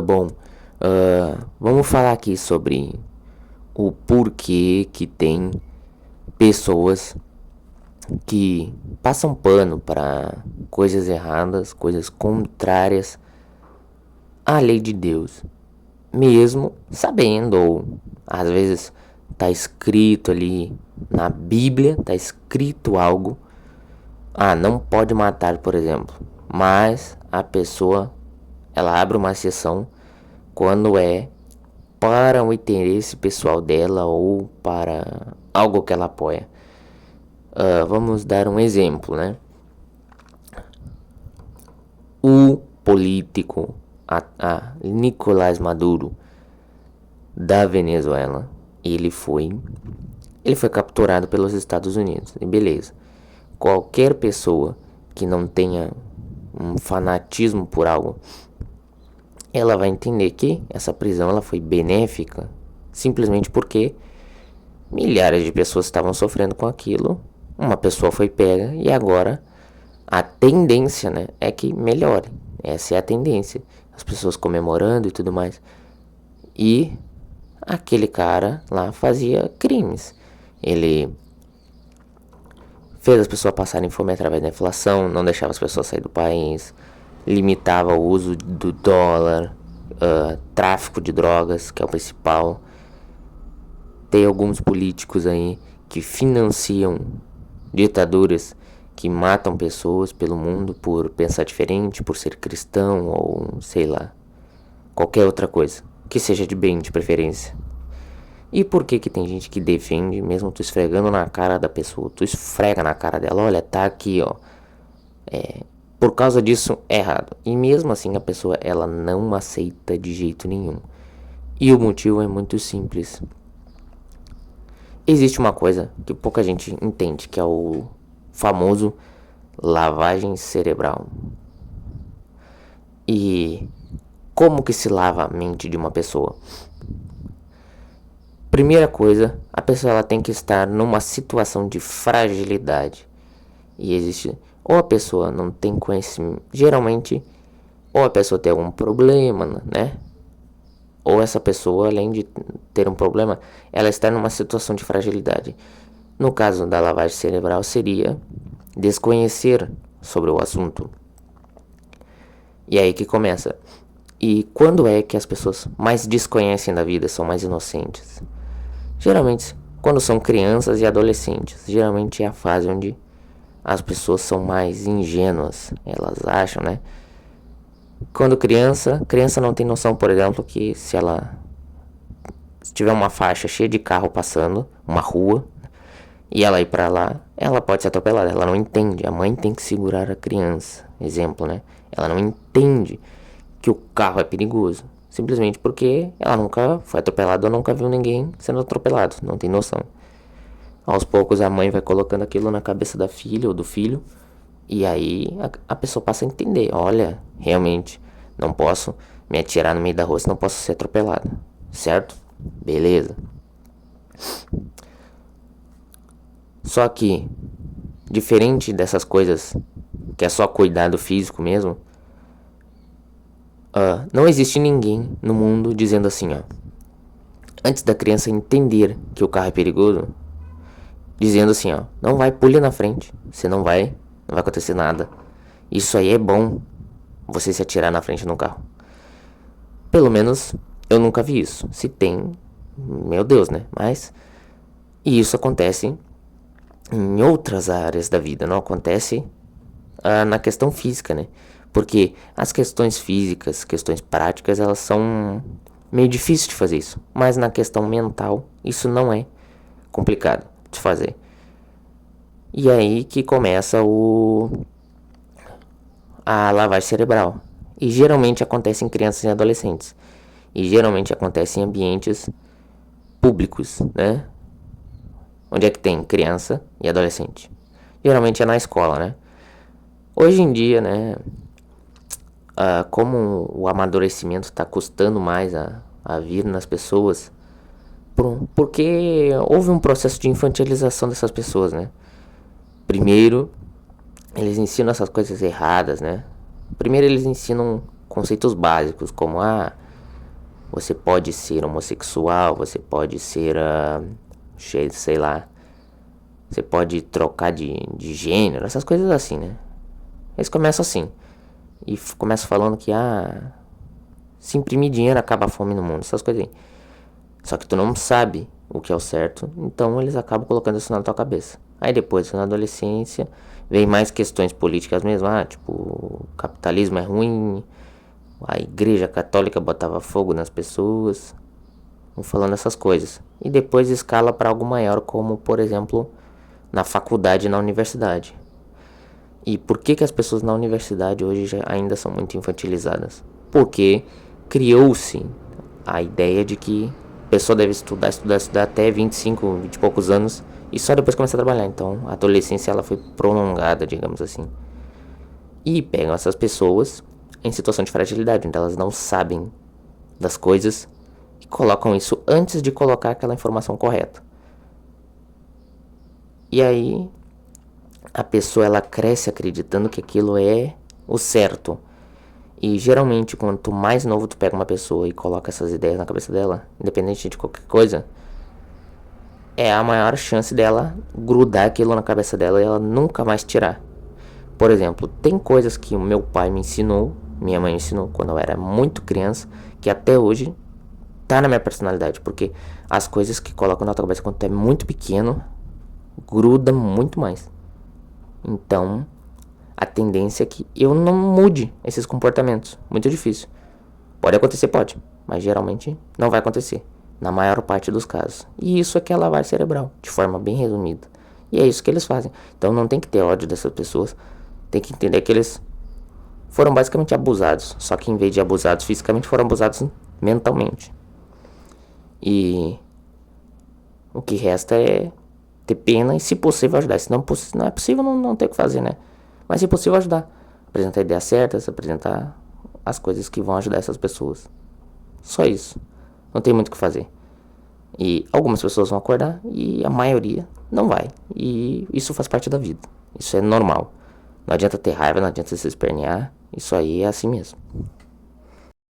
Bom, vamos falar aqui sobre o porquê que tem pessoas que passam pano para coisas erradas, coisas contrárias à lei de Deus, mesmo sabendo, ou às vezes tá escrito ali na Bíblia, tá escrito algo, não pode matar, por exemplo, mas a pessoa ela abre uma exceção quando é para o interesse pessoal dela ou para algo que ela apoia. Vamos dar um exemplo, né? O político Nicolás Maduro da Venezuela, ele foi capturado pelos Estados Unidos. E beleza. Qualquer pessoa que não tenha um fanatismo por algo, ela vai entender que essa prisão ela foi benéfica, simplesmente porque milhares de pessoas estavam sofrendo com aquilo. Uma pessoa foi pega e agora a tendência, né, é que melhore. Essa é a tendência. As pessoas comemorando e tudo mais. E aquele cara lá fazia crimes. Ele fez as pessoas passarem fome através da inflação, não deixava as pessoas sair do país, limitava o uso do dólar, tráfico de drogas, que é o principal. Tem alguns políticos aí que financiam ditaduras que matam pessoas pelo mundo por pensar diferente, por ser cristão ou sei lá, qualquer outra coisa, que seja de bem de preferência. E por que tem gente que defende, mesmo tu esfregando na cara da pessoa, tu esfrega na cara dela, olha, tá aqui, ó, por causa disso é errado. E mesmo assim a pessoa, ela não aceita de jeito nenhum. E o motivo é muito simples. Existe uma coisa que pouca gente entende, que é o famoso lavagem cerebral. E como que se lava a mente de uma pessoa? Primeira coisa, a pessoa ela tem que estar numa situação de fragilidade. E existe, ou a pessoa não tem conhecimento, geralmente, ou a pessoa tem algum problema, né? Ou essa pessoa, além de ter um problema, ela está numa situação de fragilidade. No caso da lavagem cerebral, seria desconhecer sobre o assunto. E aí que começa. E quando é que as pessoas mais desconhecem da vida, são mais inocentes? Geralmente, quando são crianças e adolescentes. Geralmente é a fase onde as pessoas são mais ingênuas. Elas acham, né? Quando criança não tem noção, por exemplo, que se tiver uma faixa cheia de carro passando, uma rua, e ela ir pra lá, ela pode ser atropelada. Ela não entende. A mãe tem que segurar a criança. Exemplo, né? Ela não entende que o carro é perigoso. Simplesmente porque ela nunca foi atropelada ou nunca viu ninguém sendo atropelado. Não tem noção. Aos poucos a mãe vai colocando aquilo na cabeça da filha ou do filho. E aí a pessoa passa a entender. Olha, realmente, não posso me atirar no meio da rua, não posso ser atropelado. Certo? Beleza. Só que, diferente dessas coisas, que é só cuidado físico mesmo, não existe ninguém no mundo dizendo assim, ó. Antes da criança entender que o carro é perigoso, dizendo assim, ó, não vai, pule na frente, você não vai acontecer nada. Isso aí é bom, você se atirar na frente de um carro. Pelo menos eu nunca vi isso. Se tem, meu Deus, né? Mas e isso acontece em outras áreas da vida, não acontece na questão física, né? Porque as questões físicas, questões práticas, elas são meio difíceis de fazer isso. Mas na questão mental, isso não é complicado de fazer. E aí que começa a lavagem cerebral. E geralmente acontece em crianças e adolescentes. E geralmente acontece em ambientes públicos, né? Onde é que tem criança e adolescente? Geralmente é na escola, né? Hoje em dia, né? Como o amadurecimento está custando mais a vir nas pessoas, porque houve um processo de infantilização dessas pessoas, né? Primeiro, eles ensinam essas coisas erradas, né? Primeiro eles ensinam conceitos básicos, como você pode ser homossexual, você pode ser, sei lá, você pode trocar de gênero, essas coisas assim, né? Eles começam assim, e começam falando que, se imprimir dinheiro acaba a fome no mundo, essas coisas aí. Só que tu não sabe o que é o certo, então eles acabam colocando isso na tua cabeça. Aí depois, na adolescência, vem mais questões políticas mesmo, tipo, o capitalismo é ruim, a igreja católica botava fogo nas pessoas, vão falando essas coisas. E depois escala para algo maior, como, por exemplo, na faculdade e na universidade. E por que as pessoas na universidade hoje ainda são muito infantilizadas? Porque criou-se a ideia de que a pessoa deve estudar até 25, 20 e poucos anos e só depois começar a trabalhar. Então a adolescência ela foi prolongada, digamos assim. E pegam essas pessoas em situação de fragilidade, onde elas não sabem das coisas e colocam isso antes de colocar aquela informação correta. E aí a pessoa ela cresce acreditando que aquilo é o certo. E geralmente quanto mais novo tu pega uma pessoa e coloca essas ideias na cabeça dela, independente de qualquer coisa, é a maior chance dela grudar aquilo na cabeça dela e ela nunca mais tirar. Por exemplo, tem coisas que o meu pai me ensinou, minha mãe me ensinou quando eu era muito criança, que até hoje tá na minha personalidade, porque as coisas que colocam na tua cabeça quando tu é muito pequeno, gruda muito mais. Então, a tendência é que eu não mude esses comportamentos. Muito difícil. Pode acontecer, pode, mas geralmente não vai acontecer, na maior parte dos casos. E isso é que é lavagem cerebral, de forma bem resumida. E é isso que eles fazem. Então não tem que ter ódio dessas pessoas. Tem que entender que eles foram basicamente abusados. Só que em vez de abusados fisicamente, foram abusados mentalmente. E o que resta é ter pena e, se possível, ajudar. Se não é possível, não tem o que fazer, né? Mas, se possível, ajudar. Apresentar ideias certas, apresentar as coisas que vão ajudar essas pessoas. Só isso. Não tem muito o que fazer. E algumas pessoas vão acordar e a maioria não vai. E isso faz parte da vida. Isso é normal. Não adianta ter raiva, não adianta se espernear. Isso aí é assim mesmo.